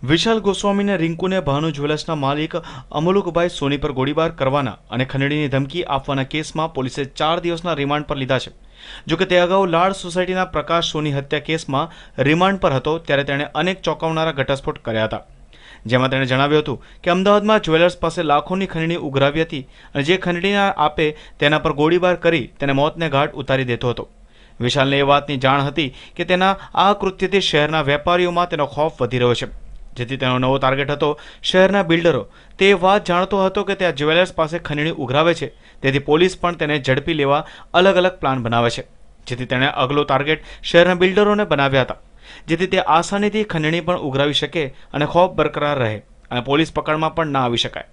વિશાલ ગોસ્વામી અને રિંકુને ભાનુ જ્વેલર્સના માલિક અમલુકભાઈ સોની પર ગોળીબાર કરવાના અને ખંડણીની ધમકી આપવાના કેસમાં પોલીસે 4 દિવસના રિમાન્ડ પર લીધા છે। જોકે તે અગાઉ લાડ સોસાયટીના પ્રકાશ સોની હત્યા કેસમાં રિમાન્ડ પર હતો ત્યારે તેણે અનેક ચોંકાવનારા ઘટસ્ફોટ કર્યા હતા, જેમાં તેણે જણાવ્યું હતું કે અમદાવાદમાં જ્વેલર્સ પાસે લાખોની ખંડણી ઉઘરાવી હતી અને જે ખંડણી આપે તેના પર ગોળીબાર કરી તેને મોતને ઘાટ ઉતારી દેતો હતો। વિશાલને એ વાતની જાણ હતી કે તેના આ કૃત્યથી શહેરના વેપારીઓમાં તેનો ખોફ વધી રહ્યો છે, જેથી તેનો નવો ટાર્ગેટ હતો શહેરના બિલ્ડરો। તે વાત જાણતો હતો કે તે આ જ્વેલર્સ પાસે ખંડણી ઉઘરાવે છે, તેથી પોલીસ પણ તેને ઝડપી લેવા અલગ અલગ પ્લાન બનાવે છે, જેથી તેણે અગલો ટાર્ગેટ શહેરના બિલ્ડરોને બનાવ્યા હતા, જેથી તે આસાનીથી ખંડણી પણ ઉઘરાવી શકે અને ખોફ બરકરાર રહે અને પોલીસ પકડમાં પણ ના આવી શકાય।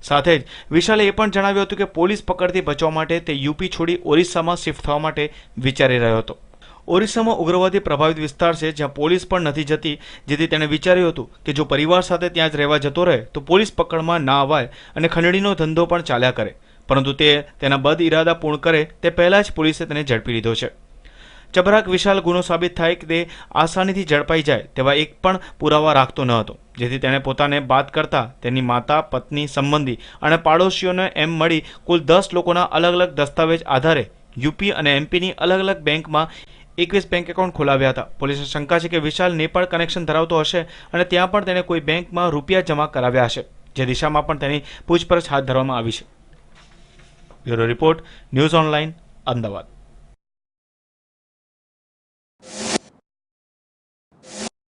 સાથે જ વિશાલે એ પણ જણાવ્યું હતું કે પોલીસ પકડથી બચવા માટે તે યુપી છોડી ઓરિસ્સામાં શિફ્ટ થવા માટે વિચારી રહ્યો હતો। ઓરિસ્સામાં ઉગ્રવાદી પ્રભાવિત વિસ્તાર છે, જ્યાં પોલીસ પણ નથી જતી, જેથી તેણે વિચાર્યું હતું કે જો પરિવાર સાથે ત્યાં જ રહેવા જતો રહે તો પોલીસ પકડમાં ના અવાય અને ખંડણીનો ધંધો પણ ચાલ્યા કરે, પરંતુ તે તેના બદ ઇરાદા પૂર્ણ કરે તે પહેલાં જ પોલીસે તેને ઝડપી લીધો છે। ચબરાક વિશાલ ગુનો સાબિત થાય કે તે આસાનીથી ઝડપાઈ જાય તેવા એક પણ પુરાવા રાખતો ન હતો, જેથી તેણે પોતાને બાદ કરતા તેની માતા, પત્ની, સંબંધી અને પાડોશીઓને એમ મળી કુલ 10 લોકોના અલગ અલગ દસ્તાવેજ આધારે યુપી અને એમપીની અલગ અલગ બેંકમાં 21 બેંક એકાઉન્ટ ખોલાવ્યા હતા। પોલીસને શંકા છે કે વિશાલ નેપાળ કનેક્શન ધરાવતો હશે અને ત્યાં પણ તેણે કોઈ બેંકમાં રૂપિયા જમા કરાવ્યા હશે, જે દિશામાં પણ તેની પૂછપરછ હાથ ધરવામાં આવી છે। Bureau report, news online, Ahmedabad.